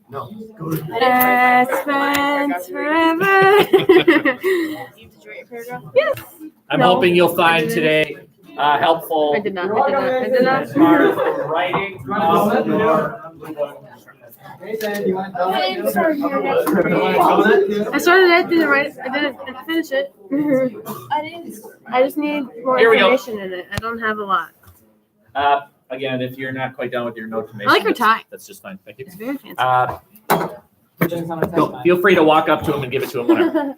No. Spent forever. Yes. I'm hoping you'll find today helpful. I did not. I As far as the writing of your I started it, didn't write it. I didn't finish it. I just need more Here we go. information in it. I don't have a lot. Again, if you're not quite done with your note information, I like your tie. That's just fine. Thank you. It's very fancy. Feel free to walk up to him and give it to him whenever.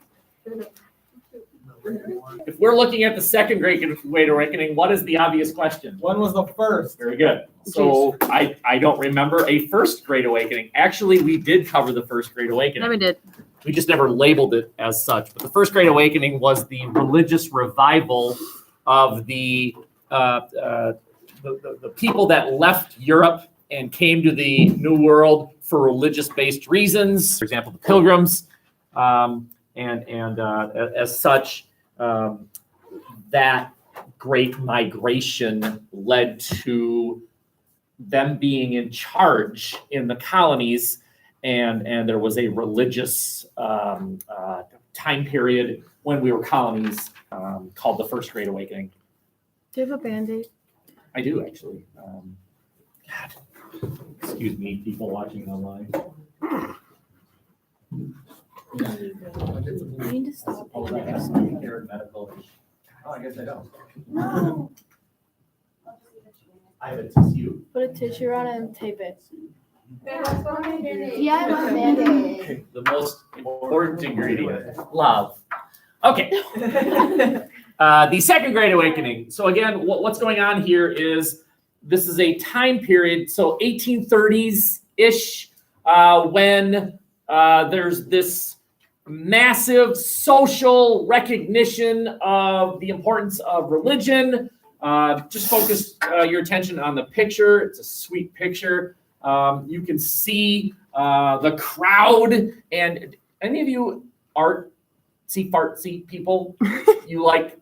If we're looking at the second Great Awakening, what is the obvious question? When was the first? Very good. So I don't remember a first Great Awakening. Actually, we did cover the first Great Awakening. No, we did. We just never labeled it as such. But the first Great Awakening was the religious revival of the people that left Europe and came to the New World for religious-based reasons. For example, the Pilgrims, as such, that great migration led to them being in charge in the colonies, and there was a religious time period when we were colonies called the First Great Awakening. Do you have a Band-Aid? I do, actually. God, excuse me, people watching online. You need to stop. Oh, I guess I don't. No. I have a tissue. Put a tissue on it and tape it. Yeah, I want a Band-Aid. The most important ingredient, love. Okay. The Second Great Awakening. So again, what's going on here is this is a time period, so 1830s-ish, when there's this massive social recognition of the importance of religion. Just focus your attention on the picture. It's a sweet picture. You can see the crowd. And any of you artsy people, you like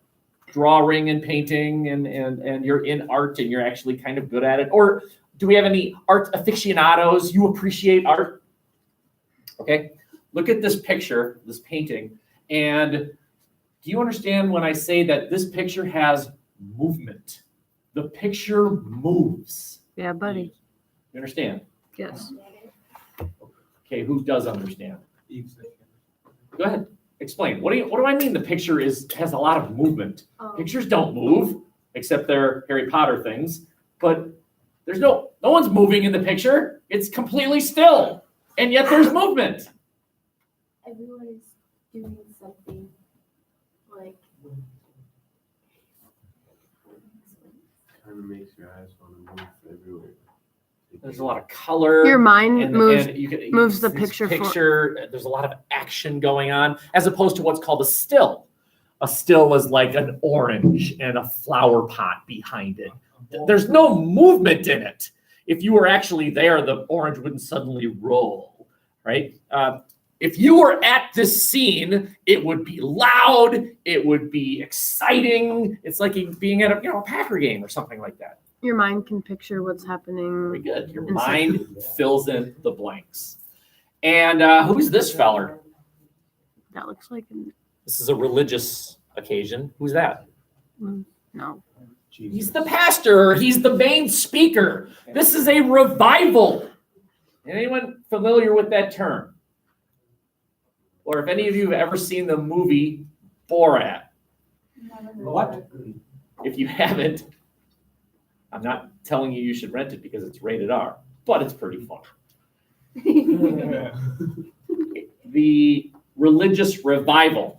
drawing and painting and you're in art and you're actually kind of good at it? Or do we have any art aficionados? You appreciate art? Okay, look at this picture, this painting. And do you understand when I say that this picture has movement? The picture moves. Yeah, buddy. You understand? Yes. Okay, who does understand? Go ahead. Explain. What do I mean the picture has a lot of movement? Pictures don't move, except they're Harry Potter things. But there's no one's moving in the picture. It's completely still. And yet there's movement. Everyone's doing something like Kind of makes your eyes want to move everywhere. There's a lot of color. Your mind moves you moves the this picture. There's a lot of action going on, as opposed to what's called a still. A still is like an orange and a flower pot behind it. There's no movement in it. If you were actually there, the orange wouldn't suddenly roll, right? If you were at this scene, it would be loud. It would be exciting. It's like being at a Packer game or something like that. Your mind can picture what's happening. Very good. Your mind fills in the blanks. And who's this feller? That looks like This is a religious occasion. Who's that? no. He's the pastor. He's the main speaker. This is a revival. Anyone familiar with that term? Or if any of you have ever seen the movie Borat? What? If you haven't, I'm not telling you should rent it because it's rated R, but it's pretty fun. The religious revival.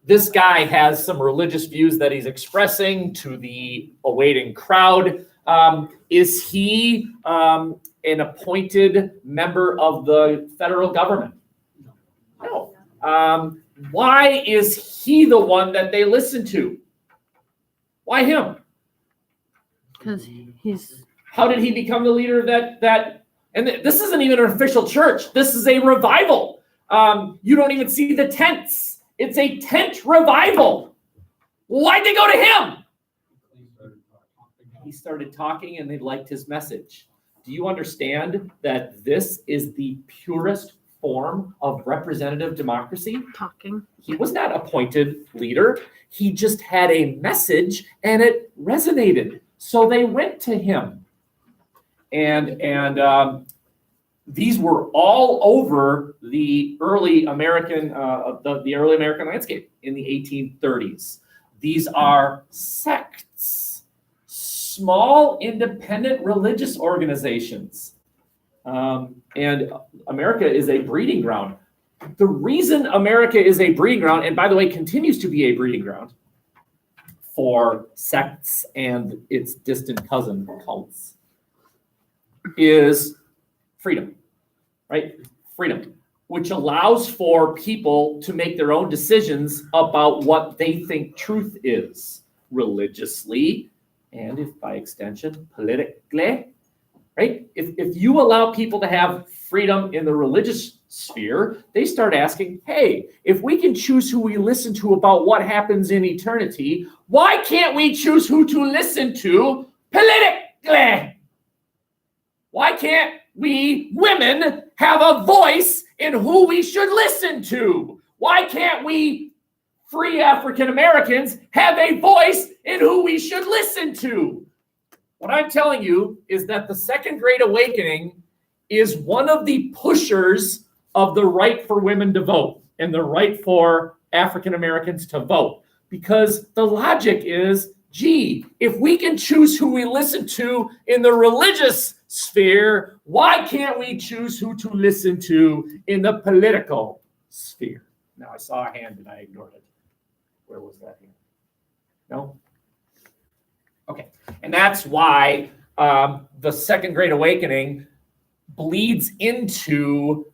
This guy has some religious views that he's expressing to the awaiting crowd. Is he an appointed member of the federal government? No. Why is he the one that they listen to? Why him? Because he's. How did he become the leader of that? And this isn't even an official church. This is a revival. You don't even see the tents. It's a tent revival. Why'd they go to him? He started talking and they liked his message. Do you understand that this is the purest form of representative democracy? Talking. He was not appointed leader. He just had a message and it resonated. So they went to him. And these were all over the early American the early American landscape in the 1830s. These are sects, small independent religious organizations. And America is a breeding ground. The reason America is a breeding ground, and by the way, continues to be a breeding ground for sects and its distant cousin cults, is freedom, right? Freedom, which allows for people to make their own decisions about what they think truth is, religiously, and if by extension, politically. Right? If you allow people to have freedom in the religious sphere, they start asking, hey, if we can choose who we listen to about what happens in eternity, why can't we choose who to listen to politically? Why can't we women have a voice in who we should listen to? Why can't we free African Americans have a voice in who we should listen to? What I'm telling you is that the Second Great Awakening is one of the pushers of the right for women to vote and the right for African Americans to vote. Because the logic is, gee, if we can choose who we listen to in the religious sphere, why can't we choose who to listen to in the political sphere? Now, I saw a hand and I ignored it. Where was that hand? No? Okay, and that's why the Second Great Awakening bleeds into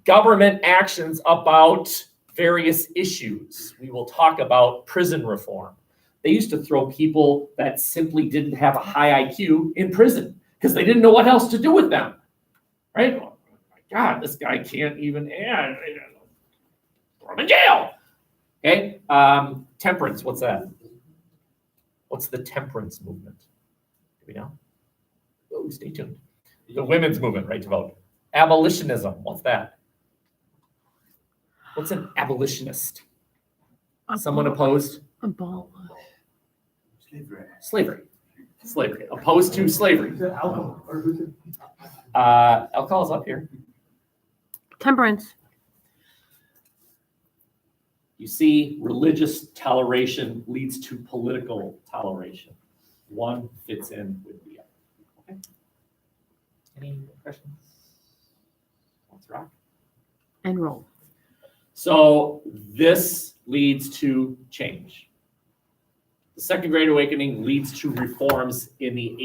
government actions about various issues. We will talk about prison reform. They used to throw people that simply didn't have a high IQ in prison because they didn't know what else to do with them, right? Oh my God, this guy can't even, throw him in jail. Okay, temperance, what's that? What's the temperance movement? Do we know? Oh, stay tuned. The women's movement, right to vote. Abolitionism, what's that? What's an abolitionist? Someone opposed? Abolish. Slavery. Slavery. Opposed to slavery. Is it alcohol? Or who's it? Alcohol's up here. Temperance. You see, religious toleration leads to political toleration. One fits in with the other. Okay. Any questions? Let's rock. And roll. So this leads to change. The Second Great Awakening leads to reforms in the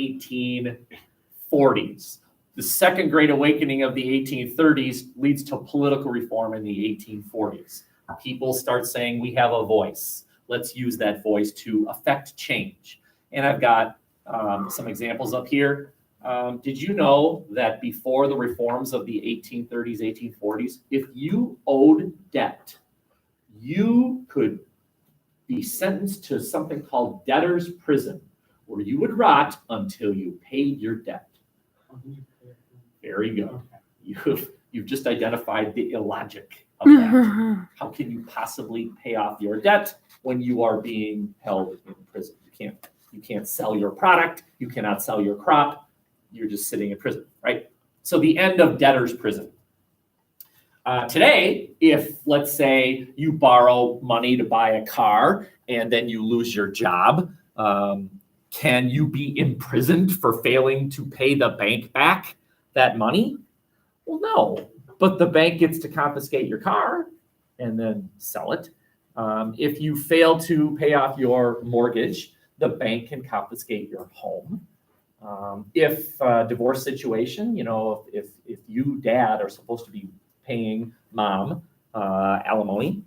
1840s. The Second Great Awakening of the 1830s leads to political reform in the 1840s. People start saying, we have a voice. Let's use that voice to affect change. And I've got some examples up here. Did you know that before the reforms of the 1830s, 1840s, if you owed debt, you could be sentenced to something called debtor's prison, where you would rot until you paid your debt. Very good. You've just identified the illogic of that. How can you possibly pay off your debt when you are being held in prison? You can't sell your product. You cannot sell your crop. You're just sitting in prison, right? So the end of debtor's prison. Today, if let's say you borrow money to buy a car and then you lose your job, can you be imprisoned for failing to pay the bank back that money? Well, no, but the bank gets to confiscate your car and then sell it. If you fail to pay off your mortgage, the bank can confiscate your home. If a divorce situation, if you, dad, are supposed to be paying mom alimony,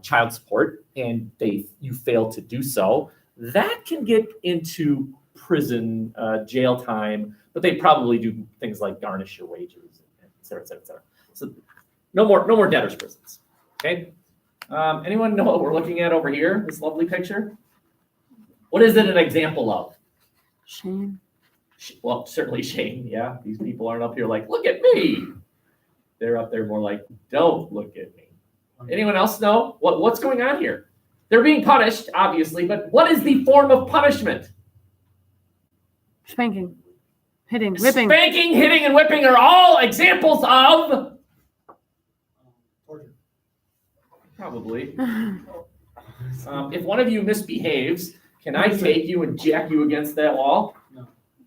child support, and you fail to do so, that can get into prison, jail time, but they probably do things like garnish your wages, et cetera, et cetera, et cetera. So no more debtors' prisons, okay? Anyone know what we're looking at over here, this lovely picture? What is it an example of? Shame. Well, certainly Shane. Yeah, these people aren't up here like, look at me. They're up there more like, don't look at me. Anyone else know what's going on here? They're being punished, obviously, but what is the form of punishment? Spanking, hitting, whipping. Spanking, hitting, and whipping are all examples of Torture. probably. If one of you misbehaves, can I take you and jack you against that wall?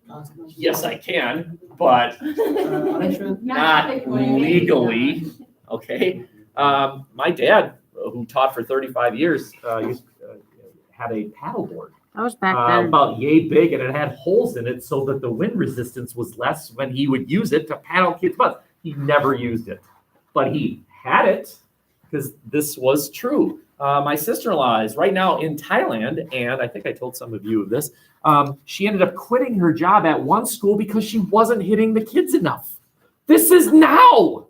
Consequence. Yes, I can, but Punishment. not legally. Okay. My dad, who taught for 35 years, had a paddleboard I was back then. about yay big, and it had holes in it so that the wind resistance was less when he would use it to paddle kids' butts. He never used it, but he had it because this was true. My sister-in-law is right now in Thailand, and I think I told some of you of this. She ended up quitting her job at one school because she wasn't hitting the kids enough. This is now,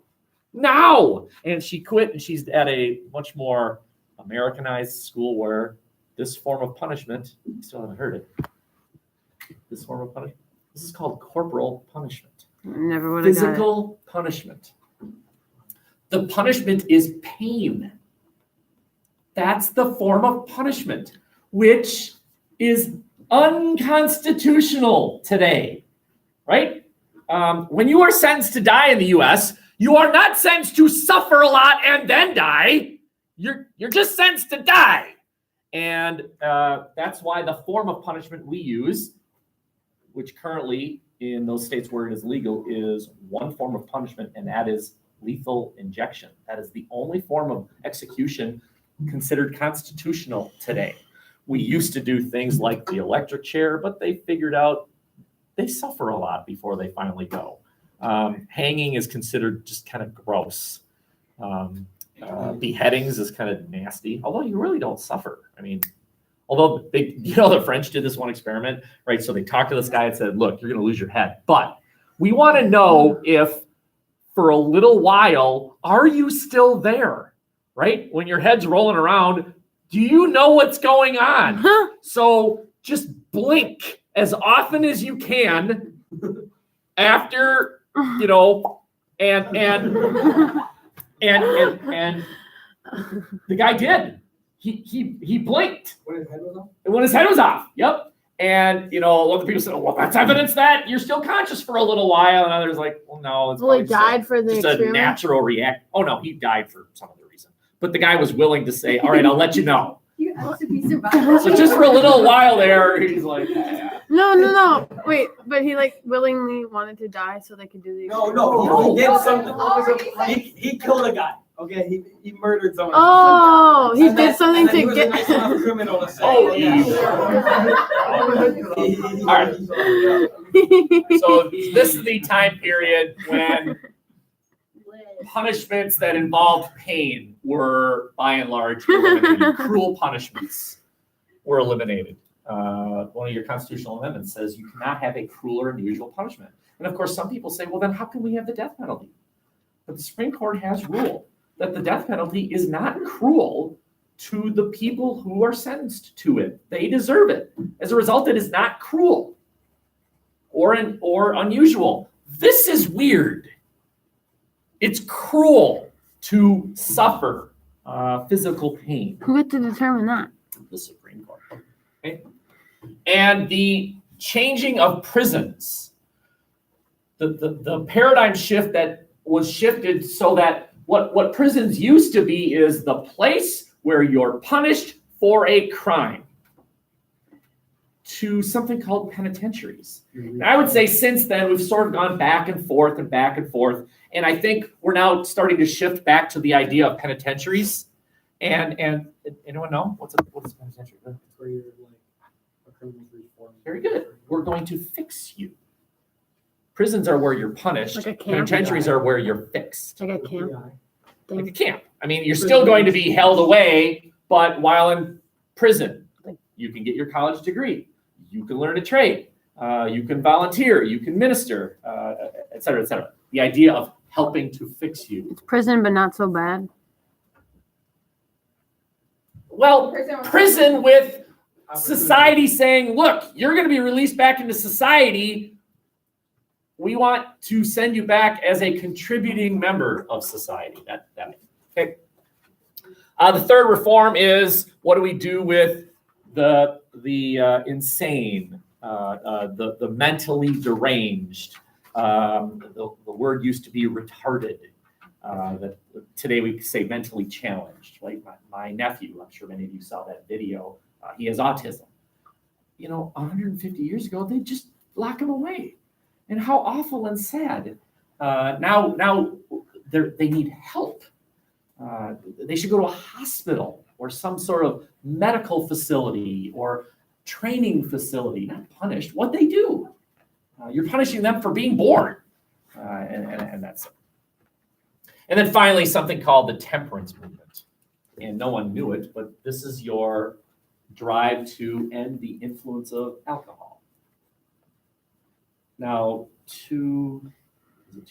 and she quit, and she's at a much more Americanized school where this form of punishment, you still haven't heard it. This form of punishment, this is called corporal punishment. Never would have got it. Physical punishment. The punishment is pain. That's the form of punishment, which is unconstitutional today, right? When you are sentenced to die in the U.S., you are not sentenced to suffer a lot and then die. You're just sentenced to die. And that's why the form of punishment we use, which currently in those states where it is legal, is one form of punishment, and that is lethal injection. That is the only form of execution considered constitutional today. We used to do things like the electric chair, but they figured out they suffer a lot before they finally go. Hanging is considered just kind of gross. Beheadings is kind of nasty, although you really don't suffer. I mean, although the French did this one experiment, right? So they talked to this guy and said, look, you're going to lose your head, but we want to know if for a little while, are you still there, right? When your head's rolling around, do you know what's going on? So just blink as often as you can after, and the guy did. He blinked. When his head was off? When his head was off. Yep. And other people said, well, that's evidence that you're still conscious for a little while. And others like, well, no, it's Well, he probably died for the just a experiment. natural react. Oh no, he died for some other reason. But the guy was willing to say, all right, I'll let you know. You have to be survived. So just for a little while there, he's like, yeah. No. Wait, but he willingly wanted to die so they could do the experiment. No, he did Oh, something. already He killed a guy. Okay, he murdered someone. Oh, he And did then- something and then he to was get. a nice enough criminal to say, Oh, All right. So this is the time period when punishments that involved pain were, by and large, eliminated. Cruel punishments were eliminated. One of your constitutional amendments says you cannot have a cruel or unusual punishment. And of course, some people say, well, then how can we have the death penalty? But the Supreme Court has ruled that the death penalty is not cruel to the people who are sentenced to it. They deserve it. As a result, it is not cruel or unusual. This is weird. It's cruel to suffer physical pain. Who had to determine that? The Supreme Court. Okay? And the changing of prisons, the paradigm shift that was shifted so that what prisons used to be is the place where you're punished for a crime to something called penitentiaries. And I would say since then, we've sort of gone back and forth and back and forth. And I think we're now starting to shift back to the idea of penitentiaries. And anyone know what is penitentiary? That's where you're like a criminal's reform. Very good. We're going to fix you. Prisons are where you're punished. Like a camp? Penitentiaries are where you're fixed. Like a camp Like a thing. camp. I mean, you're still going to be held away, but while in prison, you can get your college degree. You can learn a trade. You can volunteer. You can minister, et cetera, et cetera. The idea of helping to fix you. It's prison, but not so bad. Well, prison with society saying, look, you're going to be released back into society, we want to send you back as a contributing member of society. Okay. The third reform is, what do we do with the insane, the mentally deranged? The word used to be retarded. Today we say mentally challenged. Like my nephew, I'm sure many of you saw that video. He has autism. 150 years ago, they just lock him away. And how awful and sad. Now they need help. They should go to a hospital or some sort of medical facility or training facility, not punished. What they do? You're punishing them for being born. And that's it. And then finally, something called the temperance movement. And no one knew it, but this is your drive to end the influence of alcohol. Now, 2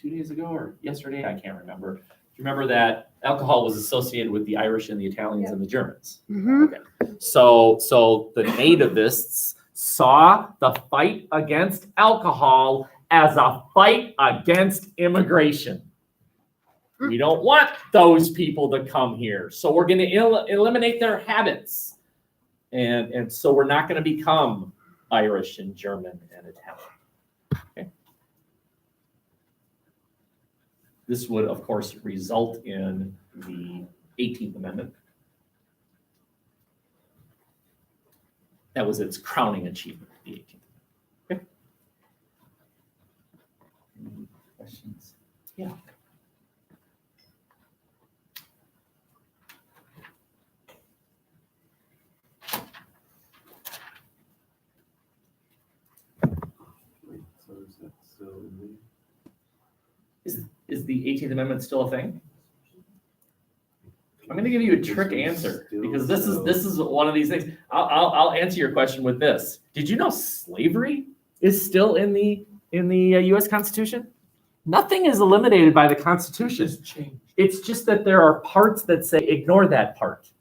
days ago or yesterday? I can't remember. Remember that alcohol was associated with the Irish and the Italians and the Germans. Mm-hmm. Okay. So the nativists saw the fight against alcohol as a fight against immigration. We don't want those people to come here. So we're going to eliminate their habits. And so we're not going to become Irish and German and Italian. Okay. This would, of course, result in the 18th Amendment. That was its crowning achievement, the 18th Amendment. Okay. Any questions? Yeah. So is that still in the? Is the 18th Amendment still a thing? I'm going to give you a trick answer because this is one of these things. I'll answer your question with this. Did you know slavery is still in the U.S. Constitution? Nothing is eliminated by the Constitution. It's just that there are parts that say ignore that part.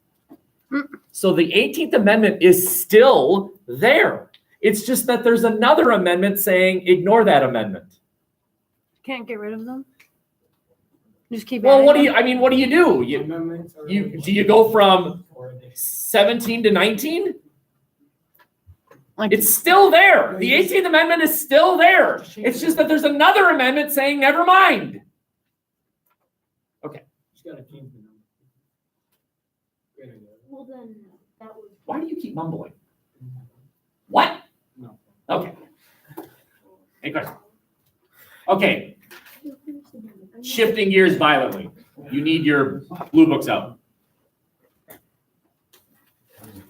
So the 18th Amendment is still there. It's just that there's another amendment saying ignore that amendment. Can't get rid of them. Just keep. Well, adding what do them? you? I mean, what do? Do you go from 17 to 19? Like, It's still there. The 18th Amendment is still there. It's just that there's another amendment saying never mind. Okay. Just gotta change the number. Great idea. Well, then that would. Why do you keep mumbling? What? No. Okay. Any questions? Okay. Shifting gears violently. You need your blue books out.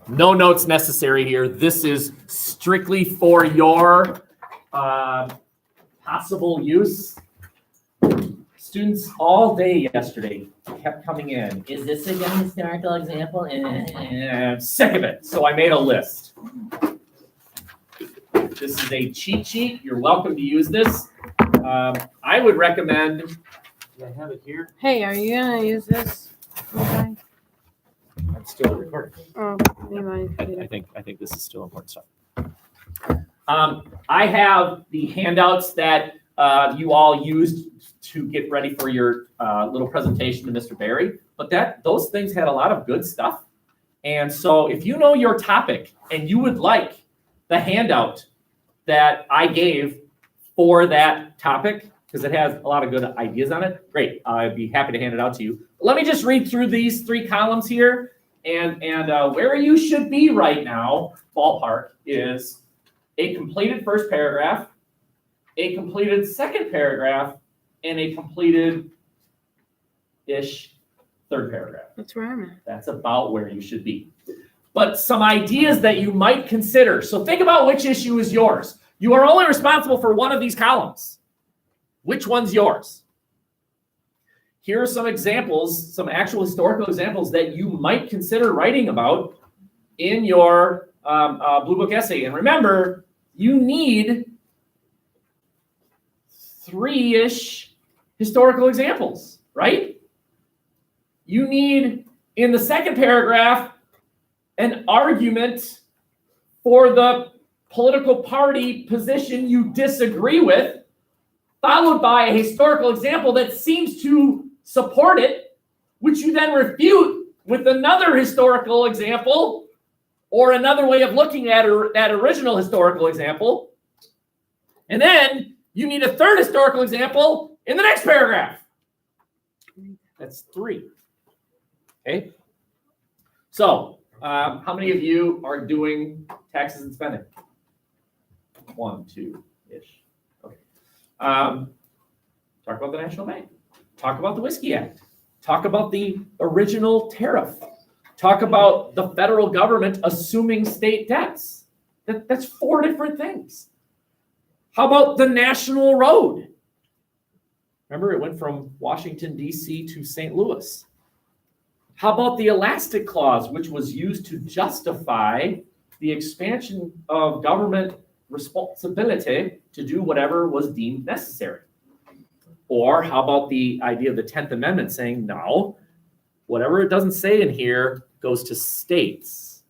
No notes necessary here. This is strictly for your possible use. Students all day yesterday kept coming in. Is this a good historical example? And sick of it. So I made a list. This is a cheat sheet. You're welcome to use this. I would recommend. Do I have it here? hey, are you gonna use this? Okay. I'm still recording. Oh, you mind? I think this is still important stuff. I have the handouts that you all used to get ready for your little presentation to Mr. Barry, but those things had a lot of good stuff. And so if you know your topic and you would like the handout that I gave for that topic, because it has a lot of good ideas on it, great. I'd be happy to hand it out to you. Let me just read through these 3 columns here. And where you should be right now, ballpark, is a completed first paragraph, a completed second paragraph, and a completed-ish third paragraph. That's where I'm at. That's about where you should be. But some ideas that you might consider. So think about which issue is yours. You are only responsible for one of these columns. Which one's yours? Here are some examples, some actual historical examples that you might consider writing about in your Blue Book essay. And remember, you need 3-ish historical examples, right? You need, in the second paragraph, an argument for the political party position you disagree with. followed by a historical example that seems to support it, which you then refute with another historical example or another way of looking at that original historical example. And then you need a third historical example in the next paragraph. That's 3. Okay. So, how many of you are doing taxes and spending? 1, 2-ish. Okay. Talk about the National Bank. Talk about the Whiskey Act. Talk about the original tariff. Talk about the federal government assuming state debts. That's 4 different things. How about the national road? Remember, it went from Washington, D.C. to St. Louis. How about the elastic clause, which was used to justify the expansion of government responsibility to do whatever was deemed necessary? Or how about the idea of the 10th Amendment saying, no, whatever it doesn't say in here goes to states,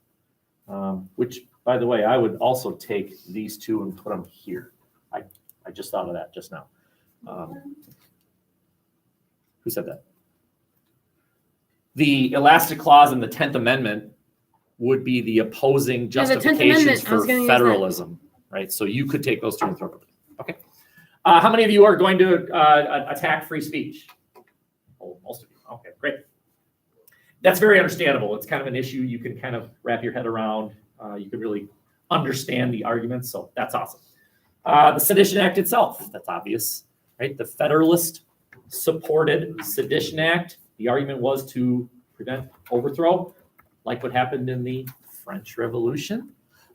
which, by the way, I would also take these 2 and put them here. I just thought of that just now. Who said that? The elastic clause in the 10th Amendment would be the opposing justifications for federalism, right? So you could take those 2 and throw them. Okay. How many of you are going to attack free speech? Oh, most of you. Okay, great. That's very understandable. It's kind of an issue you can kind of wrap your head around. You can really understand the arguments, so that's awesome. The Sedition Act itself, that's obvious, right? The Federalist supported Sedition Act. The argument was to prevent overthrow, like what happened in the French Revolution.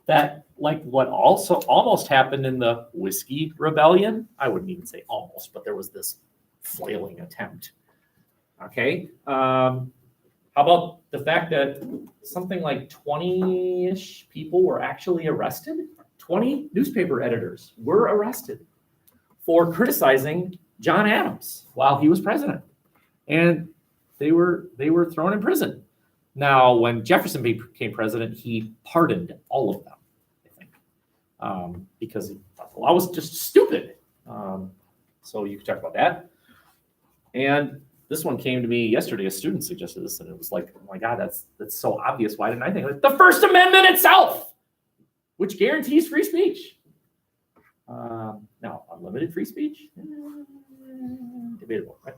That, like what also almost happened in the Whiskey Rebellion. I wouldn't even say almost, but there was this flailing attempt. Okay. How about the fact that something like 20-ish people were actually arrested? 20 newspaper editors were arrested for criticizing John Adams while he was president. And they were thrown in prison. Now, when Jefferson became president, he pardoned all of them, I think, because he thought the law was just stupid. So you could talk about that. And this one came to me yesterday. A student suggested this, and it was like, oh my God, that's so obvious. Why didn't I think of it? The First Amendment itself, which guarantees free speech. Now, unlimited free speech? Debatable, right?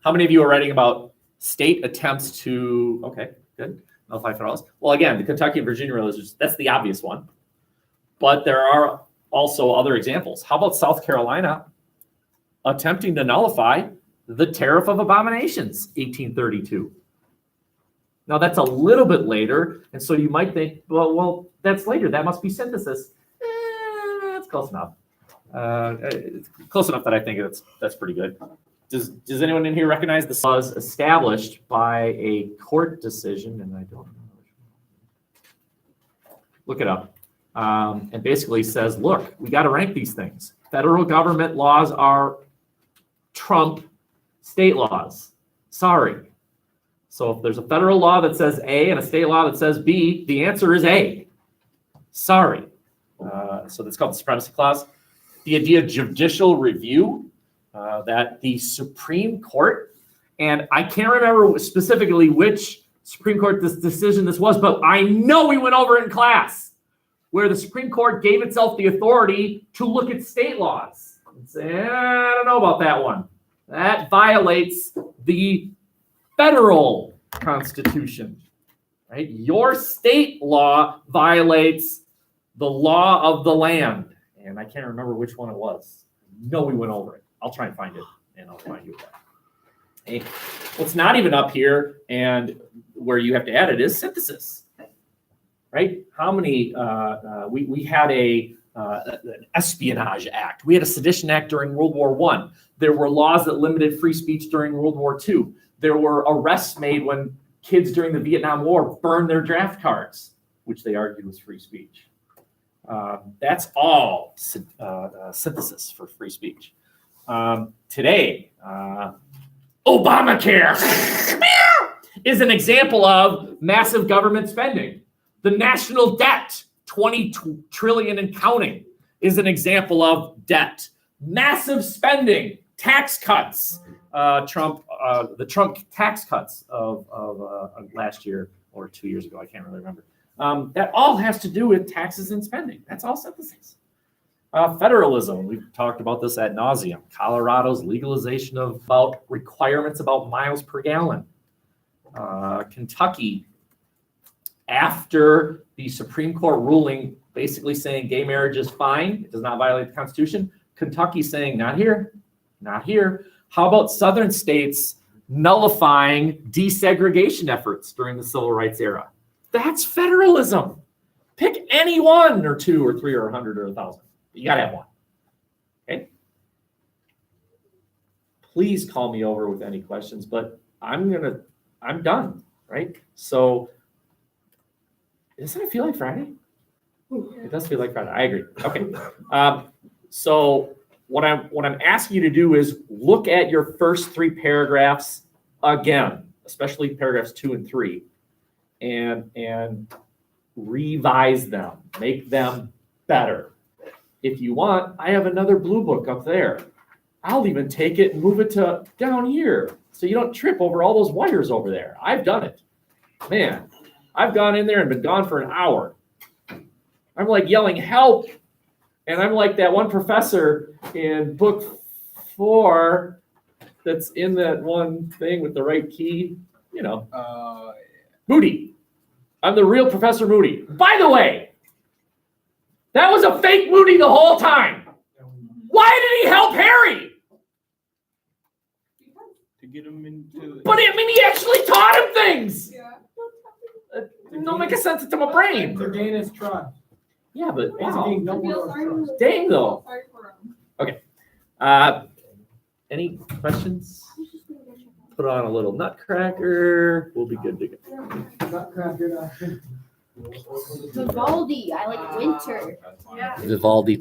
How many of you are writing about state attempts to, okay, good, nullify federalism? Well, again, the Kentucky and Virginia resolutions, that's the obvious one. But there are also other examples. How about South Carolina attempting to nullify the Tariff of Abominations, 1832? Now, that's a little bit later, and so you might think, well, that's later. That must be synthesis. It's close enough. It's close enough that I think that's pretty good. Does anyone in here recognize this was established by a court decision? And I don't know. Look it up. And basically says, look, we got to rank these things. Federal government laws are trump state laws. Sorry. So if there's a federal law that says A and a state law that says B, the answer is A. Sorry. So that's called the Supremacy Clause. The idea of judicial review, that the Supreme Court, and I can't remember specifically which Supreme Court decision this was, but I know we went over it in class, where the Supreme Court gave itself the authority to look at state laws and say, I don't know about that one. That violates the federal Constitution, right? Your state law violates the law of the land. And I can't remember which one it was. No, we went over it. I'll try and find it, and I'll find you that. Hey, what's not even up here, and where you have to add it, is synthesis, right? How many? We had an Espionage Act. We had a Sedition Act during World War I. There were laws that limited free speech during World War II. There were arrests made when kids during the Vietnam War burned their draft cards, which they argued was free speech. That's all synthesis for free speech. Today, Obamacare is an example of massive government spending. The national debt, 20 trillion and counting, is an example of debt. massive spending, tax cuts. The Trump tax cuts of last year or 2 years ago, I can't really remember. That all has to do with taxes and spending. That's all synthesis. Federalism, we've talked about this ad nauseum. Colorado's legalization of about requirements about miles per gallon. Kentucky, after the Supreme Court ruling basically saying gay marriage is fine, it does not violate the Constitution, Kentucky saying not here, not here. How about southern states nullifying desegregation efforts during the civil rights era? That's federalism. Pick any one or two or three or 100 or 1,000. You got to have one. Okay? Please call me over with any questions, but I'm done, right? So, doesn't it feel like Friday? It does feel like Friday. I agree. Okay. So what I'm asking you to do is look at your first 3 paragraphs again, especially paragraphs 2 and 3, and revise them, make them better. If you want, I have another blue book up there. I'll even take it and move it to down here so you don't trip over all those wires over there. I've done it. Man, I've gone in there and been gone for an hour. I'm like yelling, help. And I'm like that one professor in book 4 that's in that one thing with the right key, you know. Moody. I'm the real Professor Moody. By the way, that was a fake Moody the whole time. Why did he help Harry? To get him into. But I mean, he actually taught him things. Yeah. Don't make a sense to my brain. To gain his trust. Yeah, but To wow. gain Dumbledore's trust. Dang though. Sorry for him. Any questions? Put on a little nutcracker. We'll be good to go. Nutcracker. Vivaldi, I like winter. Vivaldi